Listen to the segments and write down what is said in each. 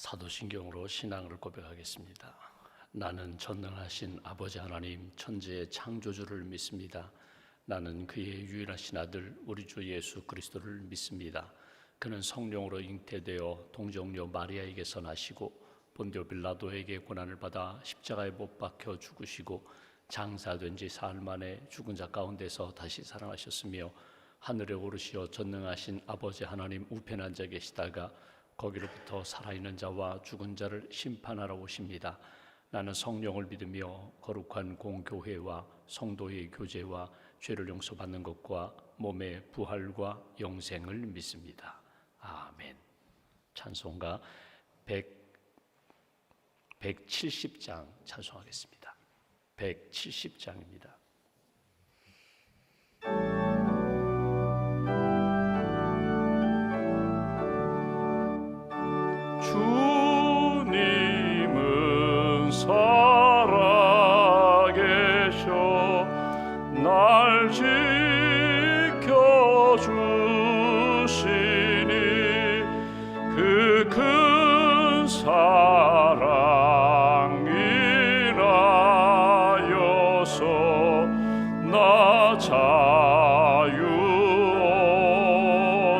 사도신경으로 신앙을 고백하겠습니다. 나는 전능하신 아버지 하나님 천지의 창조주를 믿습니다. 나는 그의 유일하신 아들 우리 주 예수 그리스도를 믿습니다. 그는 성령으로 잉태되어 동정녀 마리아에게서 나시고 본디오 빌라도에게 고난을 받아 십자가에 못 박혀 죽으시고 장사된 지 사흘 만에 죽은 자 가운데서 다시 살아나셨으며 하늘에 오르시어 전능하신 아버지 하나님 우편에 앉아 계시다가 거기로부터 살아있는 자와 죽은 자를 심판하러 오십니다. 나는 성령을 믿으며 거룩한 공교회와 성도의 교제와 죄를 용서받는 것과 몸의 부활과 영생을 믿습니다. 아멘. 찬송가 170장 찬송하겠습니다. 170장입니다. 주님은 살아계셔 날 지켜주시니 그 큰 사랑 인하여서 나 자유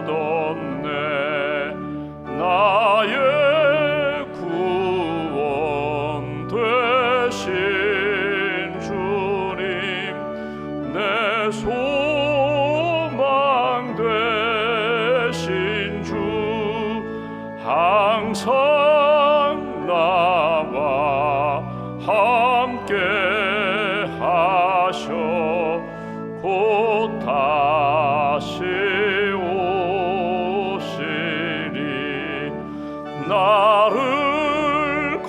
얻었네. 나의 구원 되신 주님 내 소망 되신 주 항상 나와 함께 하셔 곧 다시 오시리. 나를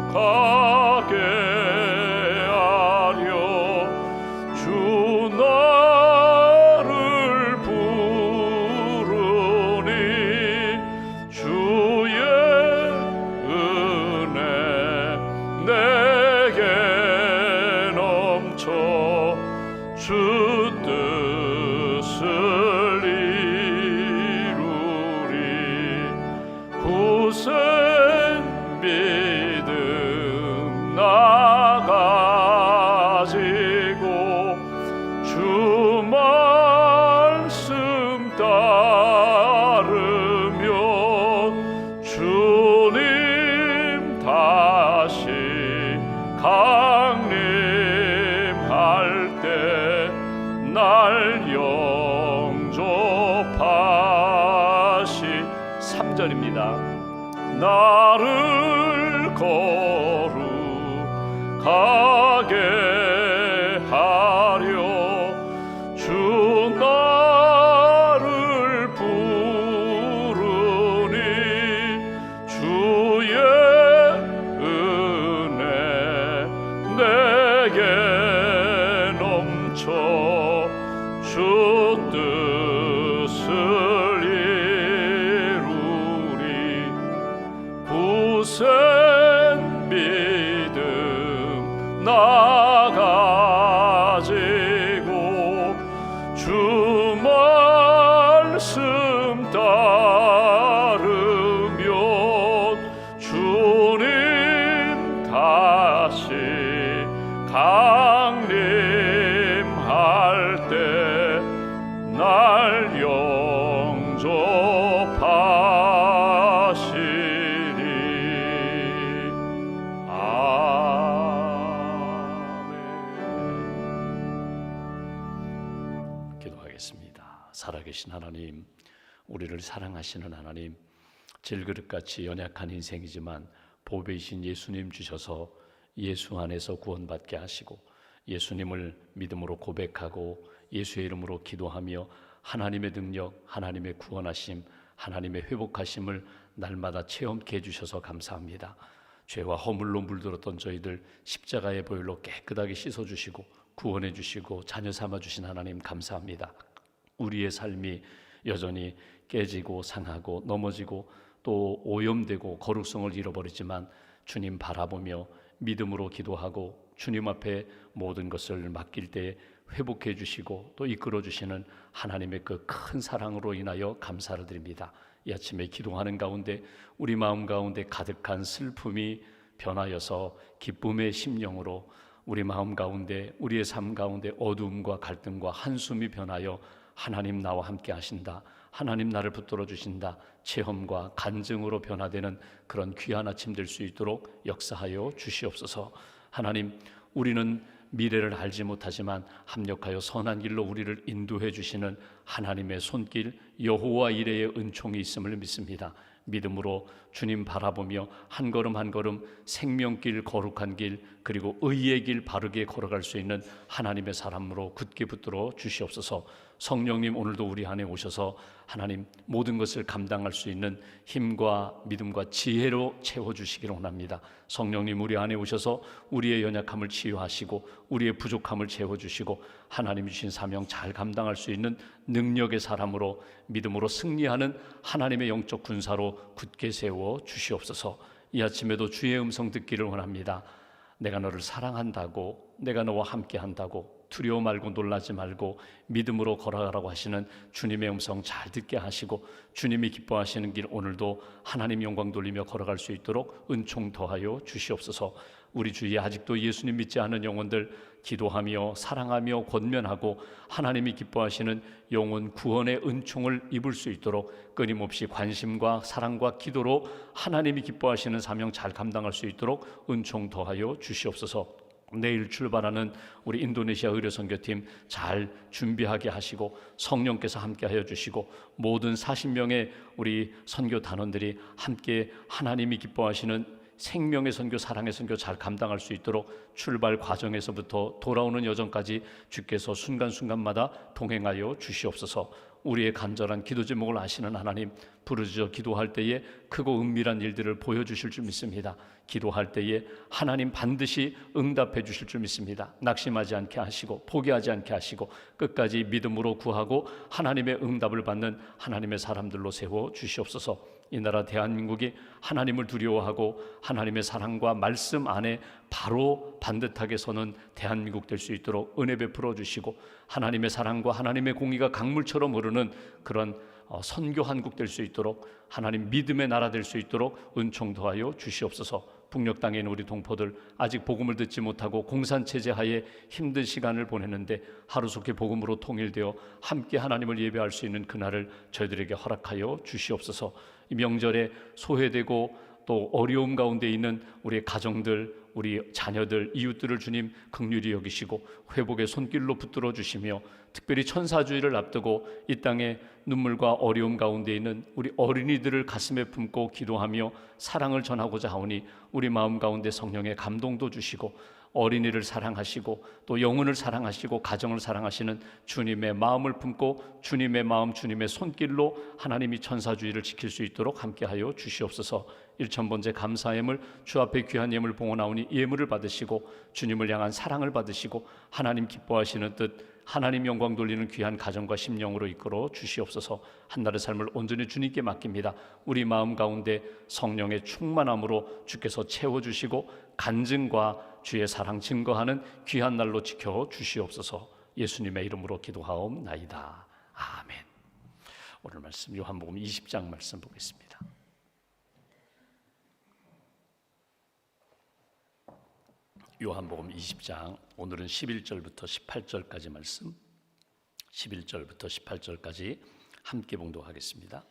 거룩하게 하려 주 나를 부르니 주의 은혜 내게 넘쳐 주 뜻을 이루리. 굳센 믿음 나가지고 주 말씀 따르며 주님 다시 강림할 때 날 영접하시. 3절입니다. 나를 거룩하게 하려 주 나를 부르니 주의 은혜 내게 넘쳐 주 뜻을 이루리. 굳센 믿음 나가지고 주 말씀 따르며 주님 다시 강림할 때 날 영접하시리. 아멘. 기도하겠습니다. 살아계신 하나님, 우리를 사랑하시는 하나님, 질그릇같이 연약한 인생이지만 보배이신 예수님 주셔서 예수 안에서 구원받게 하시고 예수님을 믿음으로 고백하고 예수의 이름으로 기도하며 하나님의 능력, 하나님의 구원하심, 하나님의 회복하심을 날마다 체험케 해주셔서 감사합니다. 죄와 허물로 물들었던 저희들 십자가의 보혈로 깨끗하게 씻어주시고 구원해 주시고 자녀 삼아주신 하나님 감사합니다. 우리의 삶이 여전히 깨지고 상하고 넘어지고 또 오염되고 거룩성을 잃어버리지만 주님 바라보며 믿음으로 기도하고 주님 앞에 모든 것을 맡길 때 회복해 주시고 또 이끌어 주시는 하나님의 그 큰 사랑으로 인하여 감사를 드립니다. 이 아침에 기도하는 가운데 우리 마음 가운데 가득한 슬픔이 변하여서 기쁨의 심령으로 우리 마음 가운데 우리의 삶 가운데 어두움과 갈등과 한숨이 변하여 하나님 나와 함께 하신다, 하나님 나를 붙들어 주신다, 체험과 간증으로 변화되는 그런 귀한 아침 될 수 있도록 역사하여 주시옵소서. 하나님, 우리는 미래를 알지 못하지만 합력하여 선한 길로 우리를 인도해 주시는 하나님의 손길, 여호와 이레의 은총이 있음을 믿습니다. 믿음으로 주님 바라보며 한 걸음 한 걸음 생명길, 거룩한 길, 그리고 의의 길 바르게 걸어갈 수 있는 하나님의 사람으로 굳게 붙들어 주시옵소서. 성령님, 오늘도 우리 안에 오셔서 하나님 모든 것을 감당할 수 있는 힘과 믿음과 지혜로 채워주시기를 원합니다. 성령님, 우리 안에 오셔서 우리의 연약함을 치유하시고 우리의 부족함을 채워주시고 하나님이 주신 사명 잘 감당할 수 있는 능력의 사람으로 믿음으로 승리하는 하나님의 영적 군사로 굳게 세워 주시옵소서. 이 아침에도 주의 음성 듣기를 원합니다. 내가 너를 사랑한다고, 내가 너와 함께 한다고, 두려워 말고 놀라지 말고 믿음으로 걸어가라고 하시는 주님의 음성 잘 듣게 하시고 주님이 기뻐하시는 길 오늘도 하나님 영광 돌리며 걸어갈 수 있도록 은총 더하여 주시옵소서. 우리 주위에 아직도 예수님 믿지 않은 영혼들 기도하며 사랑하며 권면하고 하나님이 기뻐하시는 영혼 구원의 은총을 입을 수 있도록 끊임없이 관심과 사랑과 기도로 하나님이 기뻐하시는 사명 잘 감당할 수 있도록 은총 더하여 주시옵소서. 내일 출발하는 우리 인도네시아 의료선교팀 잘 준비하게 하시고 성령께서 함께하여 주시고 모든 40명의 우리 선교 단원들이 함께 하나님이 기뻐하시는 생명의 선교, 사랑의 선교 잘 감당할 수 있도록 출발 과정에서부터 돌아오는 여정까지 주께서 순간순간마다 동행하여 주시옵소서. 우리의 간절한 기도 제목을 아시는 하나님, 부르짖어 기도할 때에 크고 은밀한 일들을 보여주실 줄 믿습니다. 기도할 때에 하나님 반드시 응답해 주실 줄 믿습니다. 낙심하지 않게 하시고 포기하지 않게 하시고 끝까지 믿음으로 구하고 하나님의 응답을 받는 하나님의 사람들로 세워 주시옵소서. 이 나라 대한민국이 하나님을 두려워하고 하나님의 사랑과 말씀 안에 바로 반듯하게 서는 대한민국 될 수 있도록 은혜 베풀어 주시고 하나님의 사랑과 하나님의 공의가 강물처럼 흐르는 그런 선교 한국 될 수 있도록 하나님 믿음의 나라 될 수 있도록 은총 더하여 주시옵소서. 북녘 땅에 있는 우리 동포들 아직 복음을 듣지 못하고 공산체제 하에 힘든 시간을 보내는데 하루속히 복음으로 통일되어 함께 하나님을 예배할 수 있는 그날을 저희들에게 허락하여 주시옵소서. 이 명절에 소외되고 또 어려움 가운데 있는 우리의 가정들, 우리 자녀들, 이웃들을 주님 긍휼히 여기시고 회복의 손길로 붙들어 주시며 특별히 천사주의를 앞두고 이 땅에 눈물과 어려움 가운데 있는 우리 어린이들을 가슴에 품고 기도하며 사랑을 전하고자 하오니 우리 마음 가운데 성령의 감동도 주시고 어린이를 사랑하시고 또 영혼을 사랑하시고 가정을 사랑하시는 주님의 마음을 품고 주님의 마음, 주님의 손길로 하나님이 천사주의를 지킬 수 있도록 함께하여 주시옵소서. 일천번째 감사 예물 주 앞에 귀한 예물 봉헌하오니 예물을 받으시고 주님을 향한 사랑을 받으시고 하나님 기뻐하시는 뜻 하나님 영광 돌리는 귀한 가정과 심령으로 이끌어 주시옵소서. 한 날의 삶을 온전히 주님께 맡깁니다. 우리 마음 가운데 성령의 충만함으로 주께서 채워주시고 간증과 주의 사랑 증거하는 귀한 날로 지켜 주시옵소서. 예수님의 이름으로 기도하옵나이다. 아멘. 오늘 말씀 요한복음 20장 말씀 보겠습니다. 요한복음 20장 오늘은 11절부터 18절까지 말씀 11절부터 18절까지 함께 봉독하겠습니다.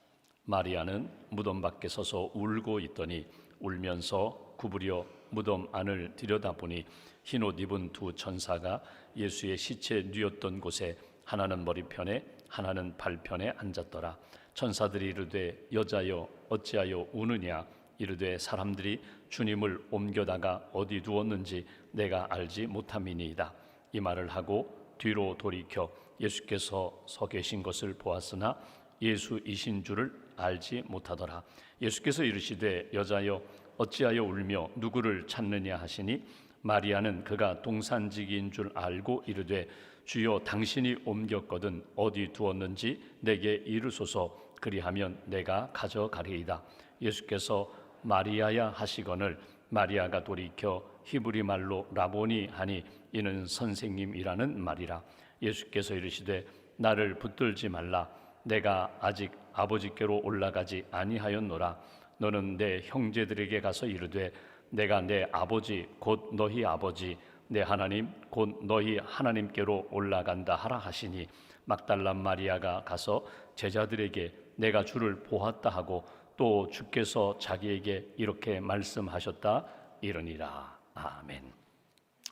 마리아는 무덤 밖에 서서 울고 있더니 울면서 구부려 무덤 안을 들여다보니 흰옷 입은 두 천사가 예수의 시체 뉘었던 곳에 하나는 머리편에 하나는 발편에 앉았더라. 천사들이 이르되 여자여 어찌하여 우느냐 이르되 사람들이 주님을 옮겨다가 어디 두었는지 내가 알지 못함이니이다. 이 말을 하고 뒤로 돌이켜 예수께서 서 계신 것을 보았으나 예수이신 줄을 알지 못하더라. 예수께서 이르시되 여자여 어찌하여 울며 누구를 찾느냐 하시니 마리아는 그가 동산지기인 줄 알고 이르되 주여 당신이 옮겼거든 어디 두었는지 내게 이르소서 그리하면 내가 가져가리이다. 예수께서 마리아야 하시거늘 마리아가 돌이켜 히브리 말로 라보니 하니 이는 선생님이라는 말이라. 예수께서 이르시되 나를 붙들지 말라 내가 아직 아버지께로 올라가지 아니하였노라. 너는 내 형제들에게 가서 이르되 내가 내 아버지 곧 너희 아버지 내 하나님 곧 너희 하나님께로 올라간다 하라 하시니 막달라 마리아가 가서 제자들에게 내가 주를 보았다 하고 또 주께서 자기에게 이렇게 말씀하셨다 이르니라. 아멘.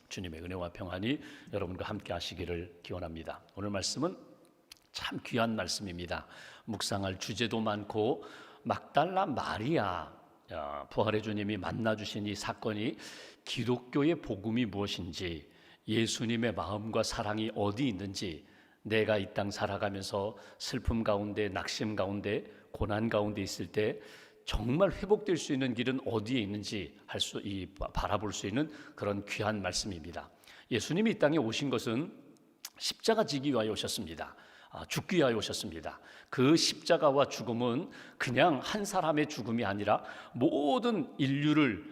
주님의 은혜와 평안이 여러분과 함께 하시기를 기원합니다. 오늘 말씀은 참 귀한 말씀입니다. 묵상할 주제도 많고 막달라 마리아, 부활의 주님이 만나주신 이 사건이 기독교의 복음이 무엇인지, 예수님의 마음과 사랑이 어디 있는지, 내가 이 땅 살아가면서 슬픔 가운데, 낙심 가운데, 고난 가운데 있을 때 정말 회복될 수 있는 길은 어디에 있는지 바라볼 수 있는 그런 귀한 말씀입니다. 예수님이 이 땅에 오신 것은 십자가 지기 위하여 오셨습니다. 죽기 위하여 오셨습니다. 그 십자가와 죽음은 그냥 한 사람의 죽음이 아니라 모든 인류를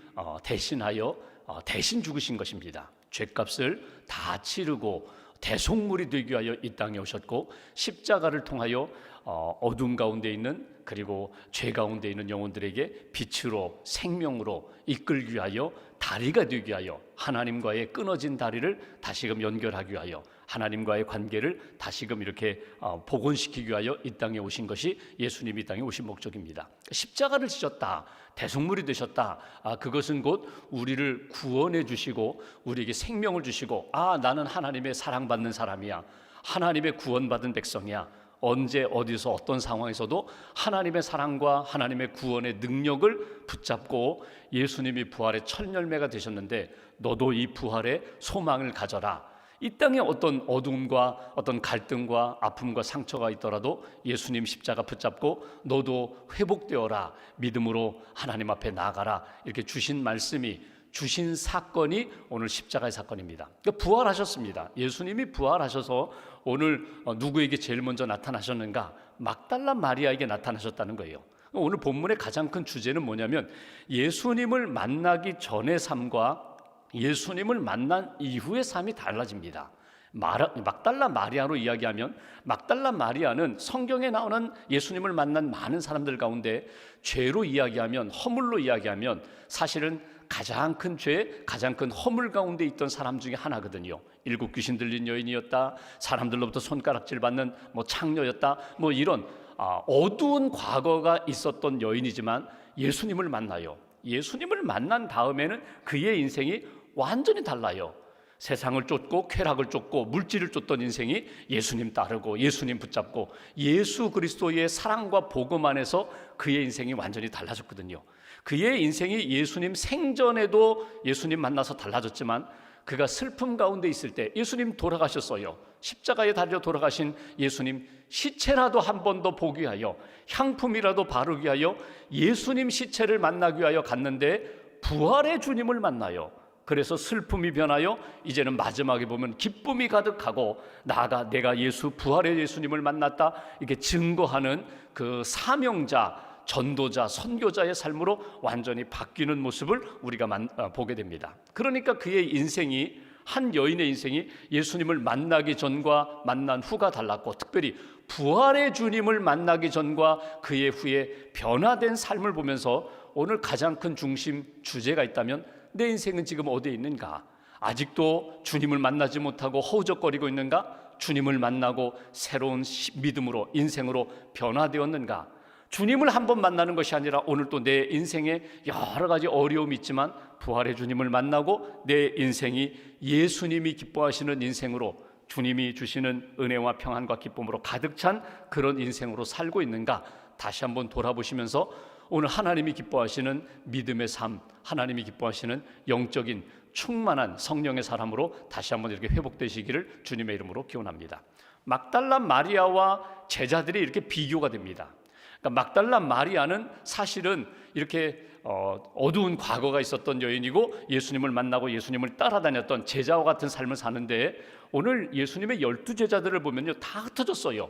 대신하여 대신 죽으신 것입니다. 죄값을 다 치르고 대속물이 되기 위하여 이 땅에 오셨고, 십자가를 통하여 어둠 가운데 있는, 그리고 죄 가운데 있는 영혼들에게 빛으로 생명으로 이끌기 위하여, 다리가 되기 위하여, 하나님과의 끊어진 다리를 다시금 연결하기 위하여, 하나님과의 관계를 다시금 이렇게 복원시키기 위하여 이 땅에 오신 것이 예수님이 이 땅에 오신 목적입니다. 십자가를 지셨다, 대속물이 되셨다, 그것은 곧 우리를 구원해 주시고 우리에게 생명을 주시고, 나는 하나님의 사랑받는 사람이야, 하나님의 구원받은 백성이야, 언제 어디서 어떤 상황에서도 하나님의 사랑과 하나님의 구원의 능력을 붙잡고 예수님이 부활의 첫 열매가 되셨는데 너도 이 부활의 소망을 가져라. 이 땅에 어떤 어둠과 어떤 갈등과 아픔과 상처가 있더라도 예수님 십자가 붙잡고 너도 회복되어라, 믿음으로 하나님 앞에 나아가라, 이렇게 주신 말씀이, 주신 사건이 오늘 십자가의 사건입니다. 그러니까 부활하셨습니다. 예수님이 부활하셔서 오늘 누구에게 제일 먼저 나타나셨는가? 막달라 마리아에게 나타나셨다는 거예요. 오늘 본문의 가장 큰 주제는 뭐냐면 예수님을 만나기 전의 삶과 예수님을 만난 이후의 삶이 달라집니다. 막달라 마리아로 이야기하면, 막달라 마리아는 성경에 나오는 예수님을 만난 많은 사람들 가운데 죄로 이야기하면, 허물로 이야기하면 사실은 가장 큰 죄, 가장 큰 허물 가운데 있던 사람 중에 하나거든요. 7 귀신 들린 여인이었다, 사람들로부터 손가락질 받는 창녀였다, 이런 어두운 과거가 있었던 여인이지만 예수님을 만나요. 예수님을 만난 다음에는 그의 인생이 완전히 달라요. 세상을 쫓고 쾌락을 쫓고 물질을 쫓던 인생이 예수님 따르고 예수님 붙잡고 예수 그리스도의 사랑과 복음 안에서 그의 인생이 완전히 달라졌거든요. 그의 인생이 예수님 생전에도 예수님 만나서 달라졌지만, 그가 슬픔 가운데 있을 때 예수님 돌아가셨어요. 십자가에 달려 돌아가신 예수님 시체라도 한 번 더 보기 위하여, 향품이라도 바르기 위하여 예수님 시체를 만나기 위하여 갔는데 부활의 주님을 만나요. 그래서 슬픔이 변하여 이제는 마지막에 보면 기쁨이 가득하고, 나아가 내가 부활의 예수님을 만났다, 이렇게 증거하는 그 사명자, 전도자, 선교자의 삶으로 완전히 바뀌는 모습을 우리가 보게 됩니다. 그러니까 그의 인생이, 한 여인의 인생이 예수님을 만나기 전과 만난 후가 달랐고, 특별히 부활의 주님을 만나기 전과 그의 후에 변화된 삶을 보면서 오늘 가장 큰 중심 주제가 있다면, 내 인생은 지금 어디에 있는가? 아직도 주님을 만나지 못하고 허우적거리고 있는가? 주님을 만나고 새로운 믿음으로, 인생으로 변화되었는가? 주님을 한번 만나는 것이 아니라 오늘 또 내 인생에 여러 가지 어려움이 있지만 부활의 주님을 만나고 내 인생이 예수님이 기뻐하시는 인생으로, 주님이 주시는 은혜와 평안과 기쁨으로 가득 찬 그런 인생으로 살고 있는가? 다시 한번 돌아보시면서 오늘 하나님이 기뻐하시는 믿음의 삶, 하나님이 기뻐하시는 영적인 충만한 성령의 사람으로 다시 한번 이렇게 회복되시기를 주님의 이름으로 기원합니다. 막달라 마리아와 제자들이 이렇게 비교가 됩니다. 그러니까 막달라 마리아는 사실은 이렇게 어두운 과거가 있었던 여인이고 예수님을 만나고 예수님을 따라다녔던 제자와 같은 삶을 사는데, 오늘 예수님의 12제자들을 보면요, 다 흩어졌어요.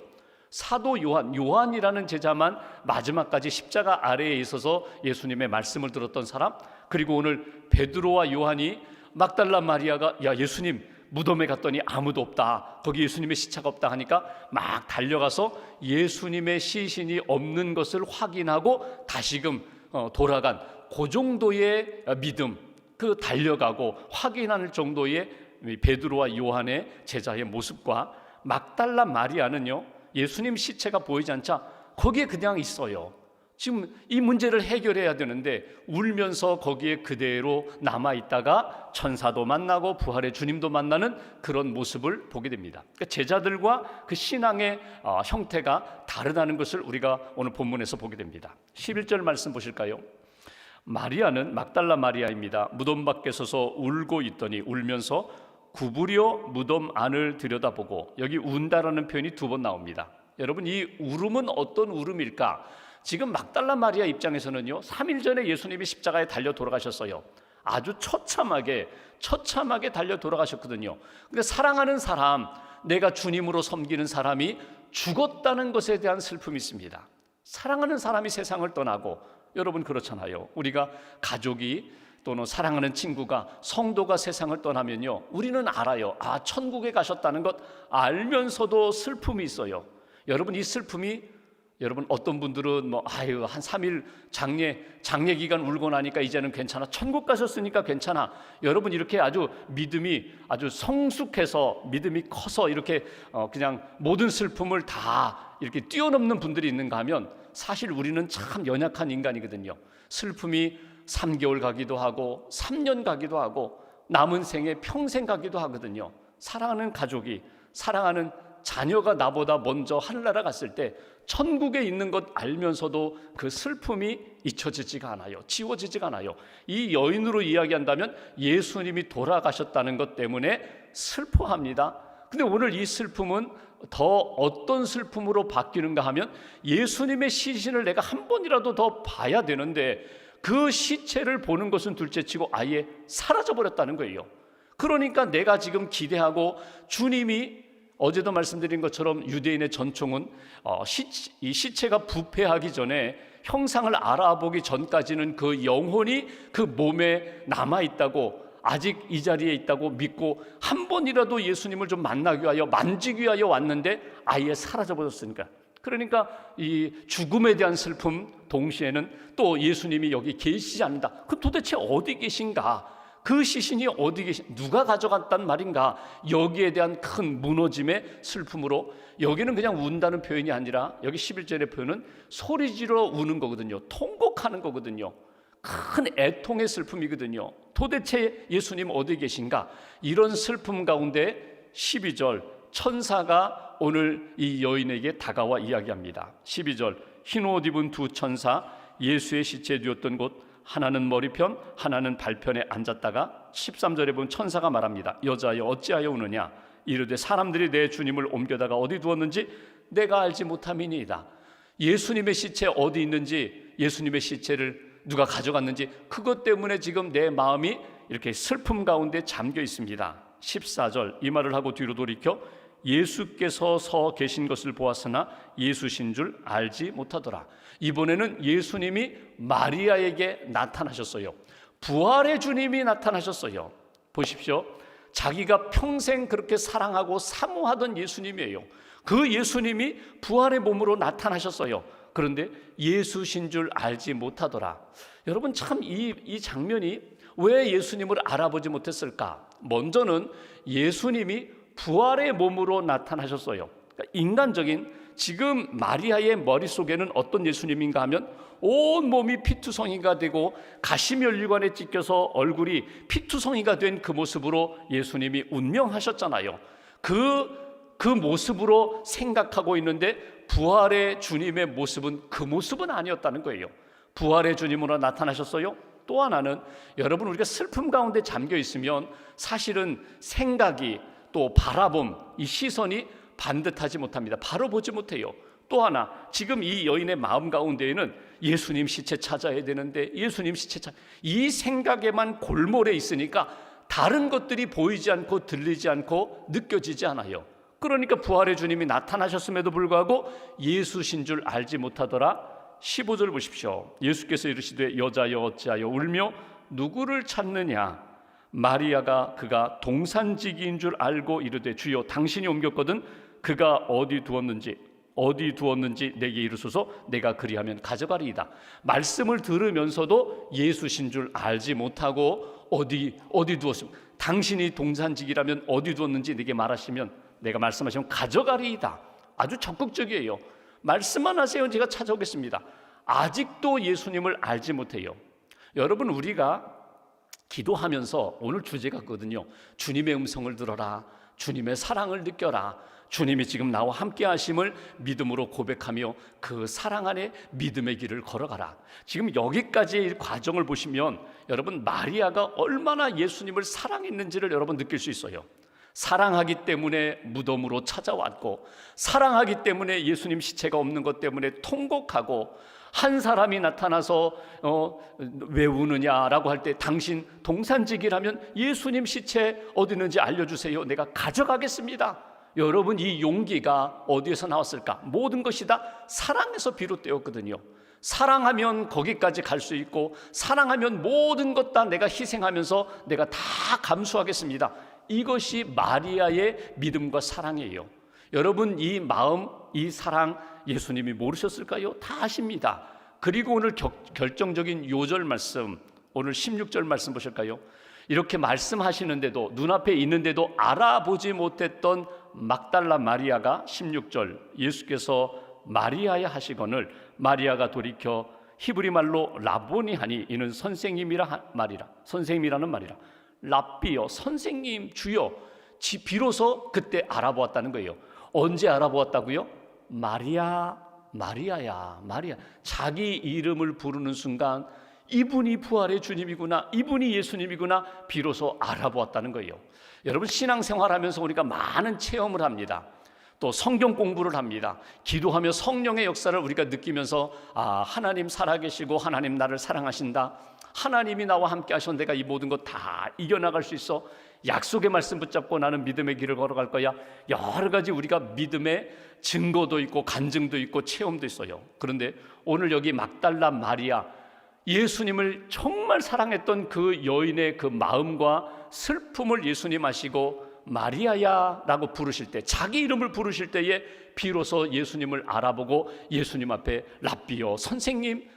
사도 요한이라는 제자만 마지막까지 십자가 아래에 있어서 예수님의 말씀을 들었던 사람, 그리고 오늘 베드로와 요한이, 막달라 마리아가 야 예수님 무덤에 갔더니 아무도 없다, 거기 예수님의 시체가 없다 하니까 막 달려가서 예수님의 시신이 없는 것을 확인하고 다시금 돌아간 그 정도의 믿음, 그 달려가고 확인할 정도의 베드로와 요한의 제자의 모습과 막달라 마리아는요, 예수님 시체가 보이지 않자 거기에 그냥 있어요. 지금 이 문제를 해결해야 되는데 울면서 거기에 그대로 남아있다가 천사도 만나고 부활의 주님도 만나는 그런 모습을 보게 됩니다. 그러니까 제자들과 그 신앙의 형태가 다르다는 것을 우리가 오늘 본문에서 보게 됩니다. 11절 말씀 보실까요? 마리아는 막달라 마리아입니다. 무덤 밖에 서서 울고 있더니 울면서 구부려 무덤 안을 들여다보고, 여기 운다라는 표현이 2번 나옵니다. 여러분, 이 울음은 어떤 울음일까? 지금 막달라 마리아 입장에서는요, 3일 전에 예수님이 십자가에 달려 돌아가셨어요. 아주 처참하게 달려 돌아가셨거든요. 근데 사랑하는 사람, 내가 주님으로 섬기는 사람이 죽었다는 것에 대한 슬픔이 있습니다. 사랑하는 사람이 세상을 떠나고, 여러분 그렇잖아요. 우리가 가족이 또는 사랑하는 친구가, 성도가 세상을 떠나면요, 우리는 알아요. 천국에 가셨다는 것 알면서도 슬픔이 있어요. 여러분, 이 슬픔이, 여러분 어떤 분들은 한 3일 장례 기간 울고 나니까 이제는 괜찮아, 천국 가셨으니까 괜찮아. 여러분, 이렇게 아주 믿음이 아주 성숙해서 믿음이 커서 이렇게 그냥 모든 슬픔을 다 이렇게 뛰어넘는 분들이 있는가 하면, 사실 우리는 참 연약한 인간이거든요. 슬픔이 3개월 가기도 하고 3년 가기도 하고 남은 생에 평생 가기도 하거든요. 사랑하는 가족이, 사랑하는 자녀가 나보다 먼저 하늘나라 갔을 때 천국에 있는 것 알면서도 그 슬픔이 잊혀지지가 않아요. 지워지지가 않아요. 이 여인으로 이야기한다면 예수님이 돌아가셨다는 것 때문에 슬퍼합니다. 근데 오늘 이 슬픔은 더 어떤 슬픔으로 바뀌는가 하면, 예수님의 시신을 내가 한 번이라도 더 봐야 되는데 그 시체를 보는 것은 둘째치고 아예 사라져버렸다는 거예요. 그러니까 내가 지금 기대하고, 주님이 어제도 말씀드린 것처럼 유대인의 전통은 이 시체가 부패하기 전에, 형상을 알아보기 전까지는 그 영혼이 그 몸에 남아있다고, 아직 이 자리에 있다고 믿고 한 번이라도 예수님을 좀 만나기 위하여, 만지기 위하여 왔는데 아예 사라져버렸으니까. 그러니까 이 죽음에 대한 슬픔 동시에는 또 예수님이 여기 계시지 않는다. 그럼 도대체 어디 계신가? 그 시신이 어디 누가 가져갔단 말인가? 여기에 대한 큰 무너짐의 슬픔으로, 여기는 그냥 운다는 표현이 아니라 여기 11절의 표현은 소리 지르러 우는 거거든요. 통곡하는 거거든요. 큰 애통의 슬픔이거든요. 도대체 예수님 어디 계신가? 이런 슬픔 가운데 12절 천사가 오늘 이 여인에게 다가와 이야기합니다. 12절 흰 옷 입은 2 천사, 예수의 시체 누웠던 곳, 하나는 머리편 하나는 발편에 앉았다가 13절에 보면 천사가 말합니다. 여자여 어찌하여 우느냐? 이르되 사람들이 내 주님을 옮겨다가 어디 두었는지 내가 알지 못함이니이다. 예수님의 시체 어디 있는지, 예수님의 시체를 누가 가져갔는지, 그것 때문에 지금 내 마음이 이렇게 슬픔 가운데 잠겨 있습니다. 14절 이 말을 하고 뒤로 돌이켜 예수께서 서 계신 것을 보았으나 예수신 줄 알지 못하더라. 이번에는 예수님이 마리아에게 나타나셨어요. 부활의 주님이 나타나셨어요. 보십시오. 자기가 평생 그렇게 사랑하고 사모하던 예수님이에요. 그 예수님이 부활의 몸으로 나타나셨어요. 그런데 예수신 줄 알지 못하더라. 여러분, 참 이 장면이 왜 예수님을 알아보지 못했을까? 먼저는 예수님이 부활의 몸으로 나타나셨어요. 그러니까 인간적인, 지금 마리아의 머릿속에는 어떤 예수님인가 하면 온 몸이 피투성이가 되고 가시면류관에 찢겨서 얼굴이 피투성이가 된 그 모습으로 예수님이 운명하셨잖아요. 그 모습으로 생각하고 있는데 부활의 주님의 모습은 그 모습은 아니었다는 거예요. 부활의 주님으로 나타나셨어요. 또 하나는, 여러분 우리가 슬픔 가운데 잠겨 있으면 사실은 생각이, 또 바라봄, 이 시선이 반듯하지 못합니다. 바로 보지 못해요. 또 하나, 지금 이 여인의 마음 가운데에는 예수님 시체 찾아야 되는데, 예수님 시체 이 생각에만 골몰해 있으니까 다른 것들이 보이지 않고 들리지 않고 느껴지지 않아요. 그러니까 부활의 주님이 나타나셨음에도 불구하고 예수신 줄 알지 못하더라. 15절 보십시오. 예수께서 이르시되 여자여 어찌하여 울며 누구를 찾느냐? 마리아가 그가 동산지기인 줄 알고 이르되 주여 당신이 옮겼거든 그가 어디 두었는지 내게 이르소서 내가 그리하면 가져가리이다. 말씀을 들으면서도 예수신 줄 알지 못하고 어디 두었습니까? 당신이 동산지기라면 어디 두었는지 내게 말하시면 내가 말씀하시면 가져가리이다. 아주 적극적이에요. 말씀만 하세요. 제가 찾아오겠습니다. 아직도 예수님을 알지 못해요. 여러분, 우리가 기도하면서 오늘 주제가 있거든요. 주님의 음성을 들어라. 주님의 사랑을 느껴라. 주님이 지금 나와 함께 하심을 믿음으로 고백하며 그 사랑 안에 믿음의 길을 걸어가라. 지금 여기까지의 과정을 보시면 여러분, 마리아가 얼마나 예수님을 사랑했는지를 여러분 느낄 수 있어요. 사랑하기 때문에 무덤으로 찾아왔고, 사랑하기 때문에 예수님 시체가 없는 것 때문에 통곡하고, 한 사람이 나타나서 왜 우느냐라고 할 때 당신 동산지기라면 예수님 시체 어디 있는지 알려주세요. 내가 가져가겠습니다. 여러분, 이 용기가 어디에서 나왔을까? 모든 것이 다 사랑에서 비롯되었거든요. 사랑하면 거기까지 갈 수 있고, 사랑하면 모든 것 다 내가 희생하면서 내가 다 감수하겠습니다. 이것이 마리아의 믿음과 사랑이에요. 여러분, 이 마음, 이 사랑 예수님이 모르셨을까요? 다 아십니다. 그리고 오늘 결정적인 요절 말씀, 오늘 16절 말씀 보실까요? 이렇게 말씀하시는데도, 눈앞에 있는데도 알아보지 못했던 막달라 마리아가 16절 예수께서 마리아야 하시거늘 마리아가 돌이켜 히브리 말로 라보니 하니 이는 선생님이라 말이라. 선생님이라는 말이라. 랍비여, 선생님, 주여. 비로소 그때 알아보았다는 거예요. 언제 알아보았다고요? 마리아야. 자기 이름을 부르는 순간 이분이 부활의 주님이구나, 이분이 예수님이구나, 비로소 알아보았다는 거예요. 여러분, 신앙생활하면서 우리가 많은 체험을 합니다. 또 성경 공부를 합니다. 기도하며 성령의 역사를 우리가 느끼면서 하나님 살아계시고 하나님 나를 사랑하신다, 하나님이 나와 함께 하셔서 내가 이 모든 것 다 이겨나갈 수 있어, 약속의 말씀 붙잡고 나는 믿음의 길을 걸어갈 거야. 여러 가지 우리가 믿음의 증거도 있고 간증도 있고 체험도 있어요. 그런데 오늘 여기 막달라 마리아, 예수님을 정말 사랑했던 그 여인의 그 마음과 슬픔을 예수님 아시고 마리아야 라고 부르실 때, 자기 이름을 부르실 때에 비로소 예수님을 알아보고 예수님 앞에 랍비요, 선생님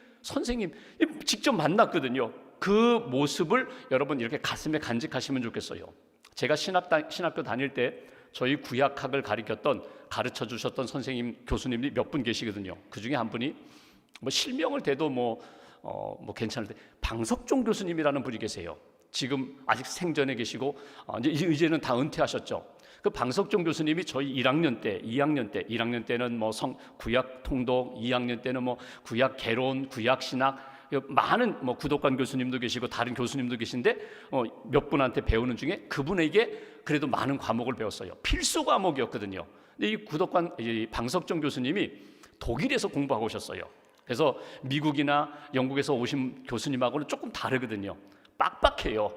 직접 만났거든요. 그 모습을 여러분 이렇게 가슴에 간직하시면 좋겠어요. 제가 신학교 다닐 때 저희 구약학을 가르쳐 주셨던 선생님, 교수님이 몇 분 계시거든요. 그 중에 한 분이 실명을 대도 괜찮을 때 방석종 교수님이라는 분이 계세요. 지금 아직 생전에 계시고 이제는 다 은퇴하셨죠. 그 방석종 교수님이 저희 1학년 때는 구약 통독, 2학년 때는 구약 개론, 구약 신학, 많은 구독관 교수님도 계시고 다른 교수님도 계신데 몇 분한테 배우는 중에 그분에게 그래도 많은 과목을 배웠어요. 필수 과목이었거든요. 근데 이 방석종 교수님이 독일에서 공부하고 오셨어요. 그래서 미국이나 영국에서 오신 교수님하고는 조금 다르거든요. 빡빡해요.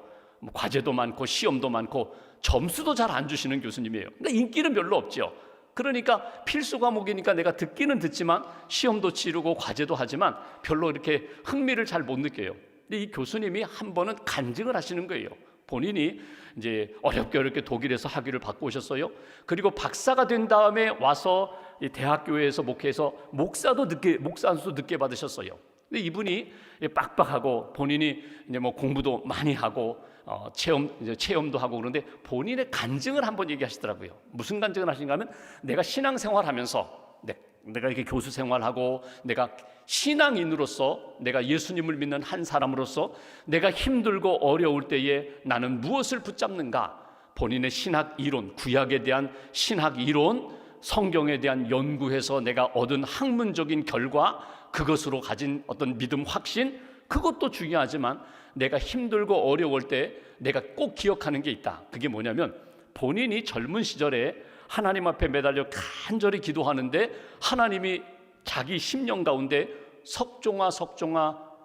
과제도 많고 시험도 많고 점수도 잘 안 주시는 교수님이에요. 근데 인기는 별로 없죠. 그러니까 필수 과목이니까 내가 듣기는 듣지만 시험도 치르고 과제도 하지만 별로 이렇게 흥미를 잘 못 느껴요. 근데 이 교수님이 한 번은 간증을 하시는 거예요. 본인이 이제 어렵게 독일에서 학위를 받고 오셨어요. 그리고 박사가 된 다음에 와서 이 대학교에서 목회해서 목사도 늦게 받으셨어요. 근데 이분이 빡빡하고 본인이 이제 공부도 많이 하고 체험도 하고 그런데 본인의 간증을 한번 얘기하시더라고요. 무슨 간증을 하신가 하면, 내가 신앙생활하면서 내가 이렇게 교수 생활하고 내가 신앙인으로서 내가 예수님을 믿는 한 사람으로서 내가 힘들고 어려울 때에 나는 무엇을 붙잡는가? 본인의 신학 이론, 구약에 대한 신학 이론, 성경에 대한 연구해서 내가 얻은 학문적인 결과, 그것으로 가진 어떤 믿음 확신, 그것도 중요하지만 내가 힘들고 어려울 때 내가 꼭 기억하는 게 있다. 그게 뭐냐면, 본인이 젊은 시절에 하나님 앞에 매달려 간절히 기도하는데 하나님이 자기 심령 가운데 석종아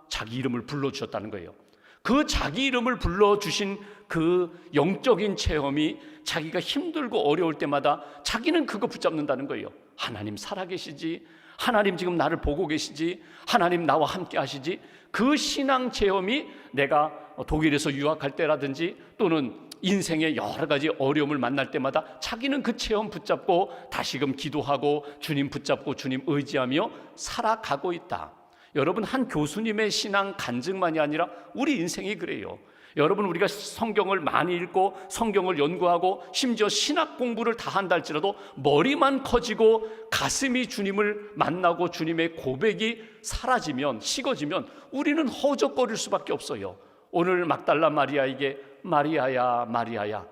자기 이름을 불러주셨다는 거예요. 그 자기 이름을 불러주신 그 영적인 체험이 자기가 힘들고 어려울 때마다 자기는 그거 붙잡는다는 거예요. 하나님 살아계시지, 하나님 지금 나를 보고 계시지, 하나님 나와 함께 하시지. 그 신앙 체험이 내가 독일에서 유학할 때라든지 또는 인생의 여러 가지 어려움을 만날 때마다 자기는 그 체험 붙잡고 다시금 기도하고 주님 붙잡고 주님 의지하며 살아가고 있다. 여러분, 한 교수님의 신앙 간증만이 아니라 우리 인생이 그래요. 여러분, 우리가 성경을 많이 읽고 성경을 연구하고 심지어 신학 공부를 다 한다 할지라도 머리만 커지고 가슴이 주님을 만나고 주님의 고백이 사라지면, 식어지면 우리는 허우적거릴 수밖에 없어요. 오늘 막달라 마리아에게 마리아야 마리아야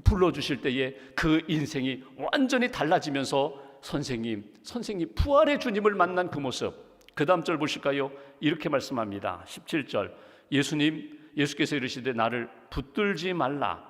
불러주실 때에 그 인생이 완전히 달라지면서 선생님 부활의 주님을 만난 그 모습, 그 다음 절 보실까요? 이렇게 말씀합니다. 17절, 예수께서 이르시되 나를 붙들지 말라.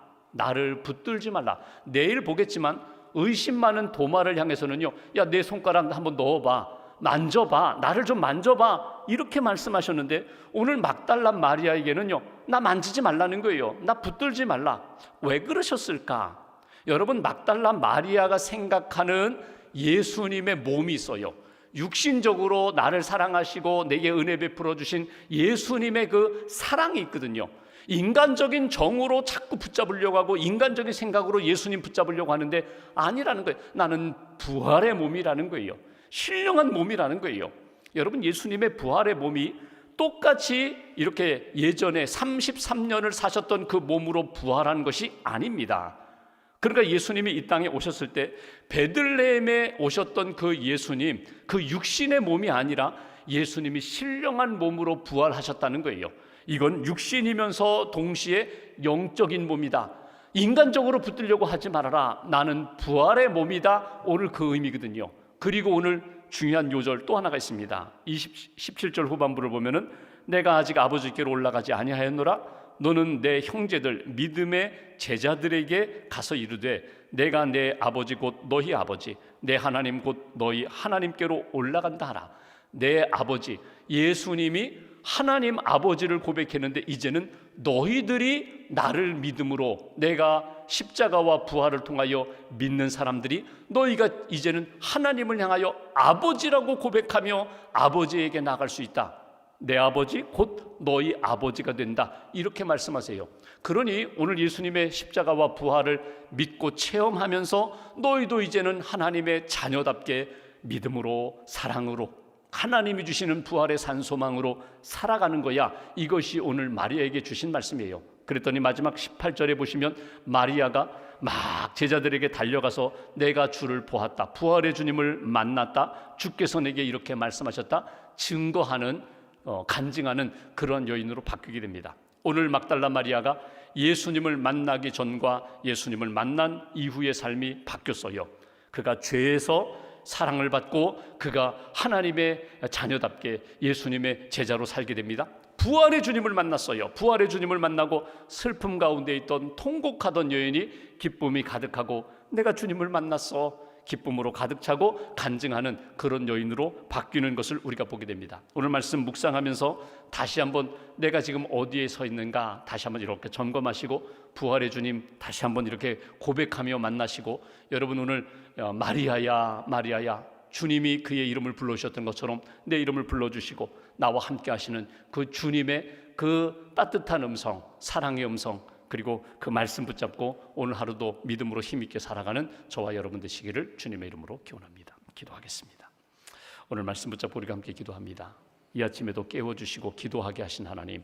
내일 보겠지만 의심 많은 도마를 향해서는요, 야, 내 손가락 한번 넣어봐, 만져봐, 나를 좀 만져봐, 이렇게 말씀하셨는데 오늘 막달라 마리아에게는요, 나 만지지 말라는 거예요. 나 붙들지 말라. 왜 그러셨을까? 여러분, 막달라 마리아가 생각하는 예수님의 몸이 있어요. 육신적으로 나를 사랑하시고 내게 은혜 베풀어 주신 예수님의 그 사랑이 있거든요. 인간적인 정으로 자꾸 붙잡으려고 하고 인간적인 생각으로 예수님 붙잡으려고 하는데 아니라는 거예요. 나는 부활의 몸이라는 거예요. 신령한 몸이라는 거예요. 여러분, 예수님의 부활의 몸이 똑같이 이렇게 예전에 33년을 사셨던 그 몸으로 부활한 것이 아닙니다. 그러니까 예수님이 이 땅에 오셨을 때 베들레헴에 오셨던 그 예수님, 그 육신의 몸이 아니라 예수님이 신령한 몸으로 부활하셨다는 거예요. 이건 육신이면서 동시에 영적인 몸이다. 인간적으로 붙들려고 하지 말아라. 나는 부활의 몸이다. 오늘 그 의미거든요. 그리고 오늘 중요한 요절 또 하나가 있습니다. 17절 후반부를 보면은 내가 아직 아버지께로 올라가지 아니하였노라. 너는 내 형제들 믿음의 제자들에게 가서 이르되 내가 내 아버지 곧 너희 아버지 내 하나님 곧 너희 하나님께로 올라간다 하라. 내 아버지, 예수님이 하나님 아버지를 고백했는데 이제는 너희들이 나를 믿음으로, 내가 십자가와 부활을 통하여 믿는 사람들이 너희가 이제는 하나님을 향하여 아버지라고 고백하며 아버지에게 나갈 수 있다. 내 아버지 곧 너희 아버지가 된다. 이렇게 말씀하세요. 그러니 오늘 예수님의 십자가와 부활을 믿고 체험하면서 너희도 이제는 하나님의 자녀답게 믿음으로, 사랑으로, 하나님이 주시는 부활의 산소망으로 살아가는 거야. 이것이 오늘 마리아에게 주신 말씀이에요. 그랬더니 마지막 18절에 보시면 마리아가 막 제자들에게 달려가서 내가 주를 보았다, 부활의 주님을 만났다, 주께서 내게 이렇게 말씀하셨다 증거하는, 간증하는 그런 여인으로 바뀌게 됩니다. 오늘 막달라 마리아가 예수님을 만나기 전과 예수님을 만난 이후의 삶이 바뀌었어요. 그가 죄에서 사랑을 받고 그가 하나님의 자녀답게 예수님의 제자로 살게 됩니다. 부활의 주님을 만났어요. 부활의 주님을 만나고 슬픔 가운데 있던 통곡하던 여인이 기쁨이 가득하고 내가 주님을 만났어, 기쁨으로 가득 차고 간증하는 그런 여인으로 바뀌는 것을 우리가 보게 됩니다. 오늘 말씀 묵상하면서 다시 한번 내가 지금 어디에 서 있는가 다시 한번 이렇게 점검하시고 부활의 주님 다시 한번 이렇게 고백하며 만나시고, 여러분 오늘 마리아야 마리아야, 주님이 그의 이름을 불러주셨던 것처럼 내 이름을 불러주시고 나와 함께 하시는 그 주님의 그 따뜻한 음성, 사랑의 음성, 그리고 그 말씀 붙잡고 오늘 하루도 믿음으로 힘있게 살아가는 저와 여러분 되시기를 주님의 이름으로 기원합니다. 기도하겠습니다. 오늘 말씀 붙잡고 우리가 함께 기도합니다. 이 아침에도 깨워주시고 기도하게 하신 하나님,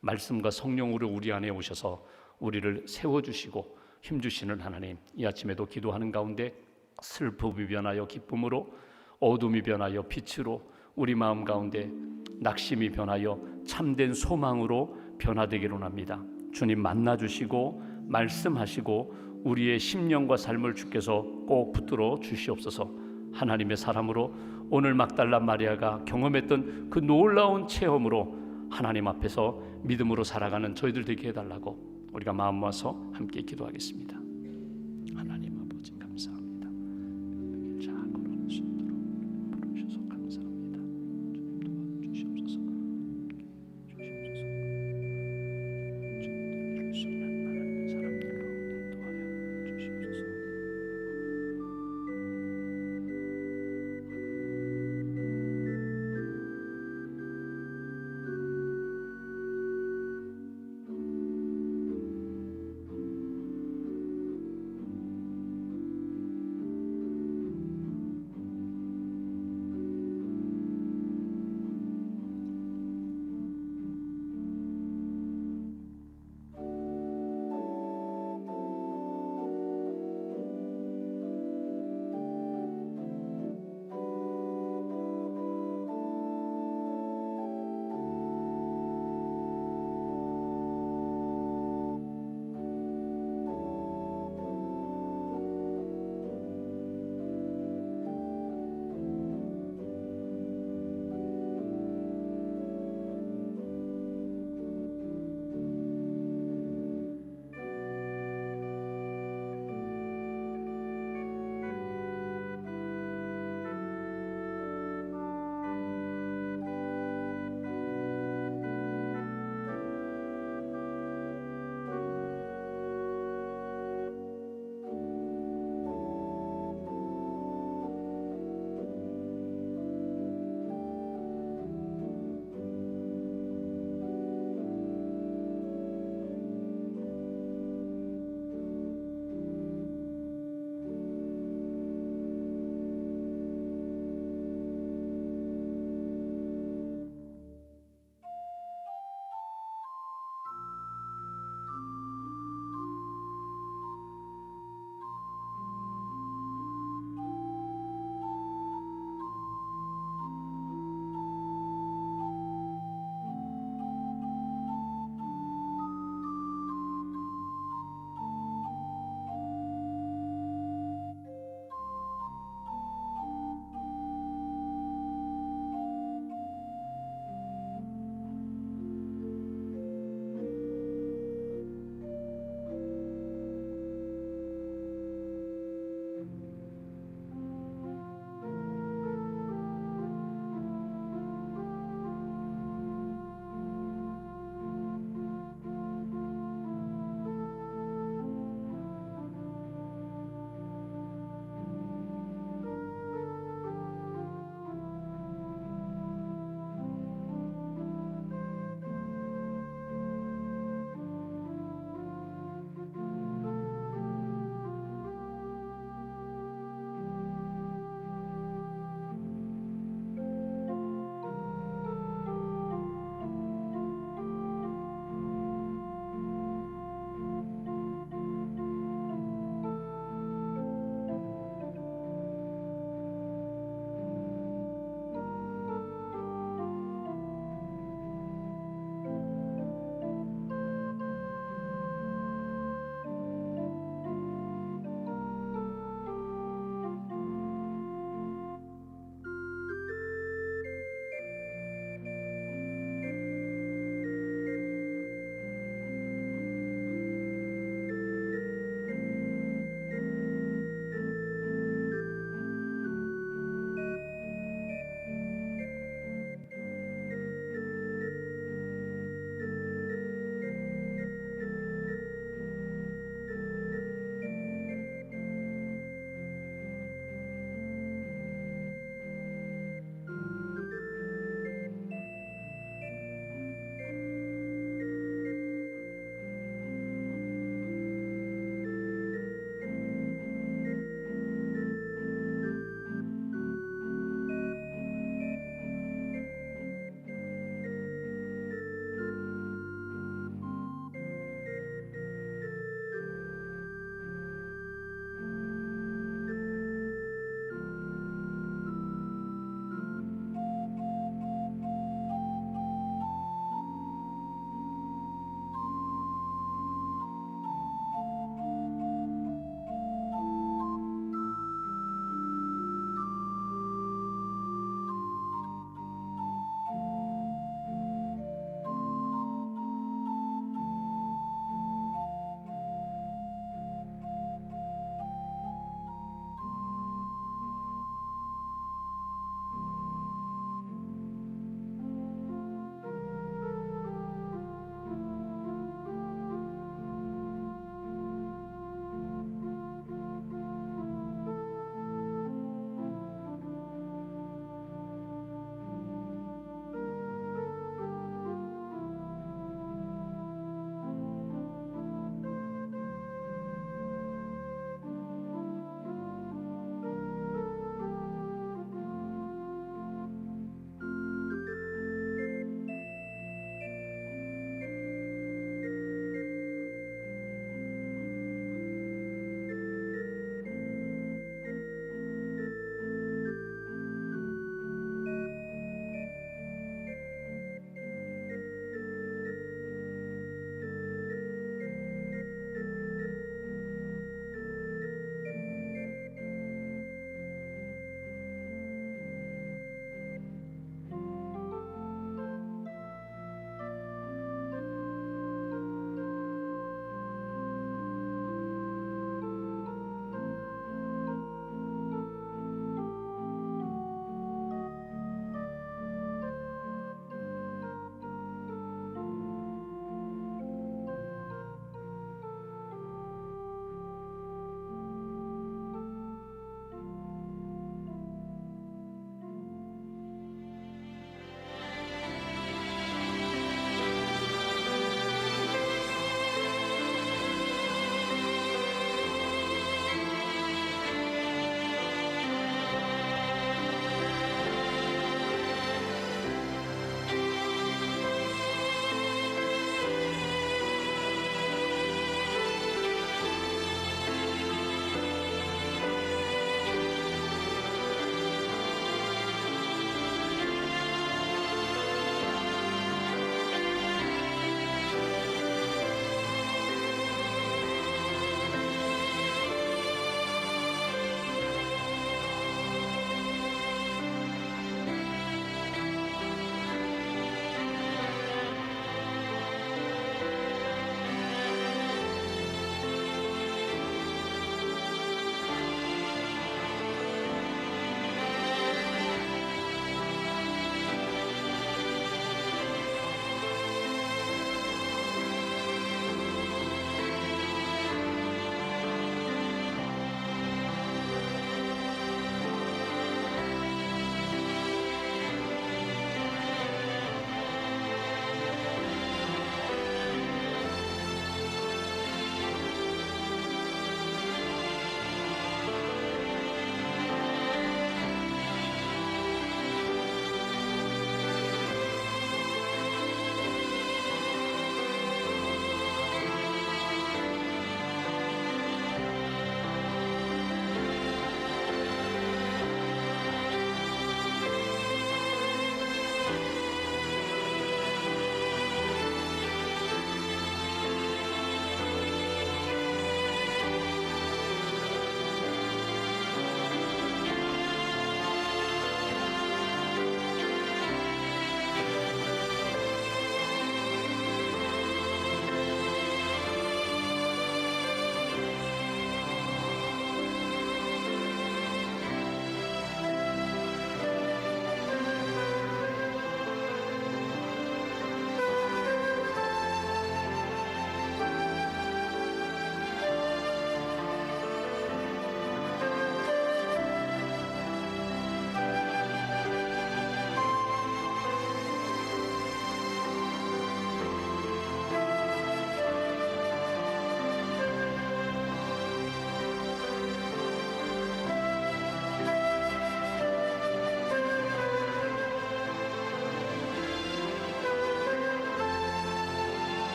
말씀과 성령으로 우리 안에 오셔서 우리를 세워주시고 힘주시는 하나님, 이 아침에도 기도하는 가운데 슬픔이 변하여 기쁨으로, 어둠이 변하여 빛으로, 우리 마음 가운데 낙심이 변하여 참된 소망으로 변화되기를 원합니다. 주님 만나주시고 말씀하시고 우리의 심령과 삶을 주께서 꼭 붙들어 주시옵소서. 하나님의 사람으로 오늘 막달라 마리아가 경험했던 그 놀라운 체험으로 하나님 앞에서 믿음으로 살아가는 저희들 되게 해달라고 우리가 마음 모아서 함께 기도하겠습니다. 하나님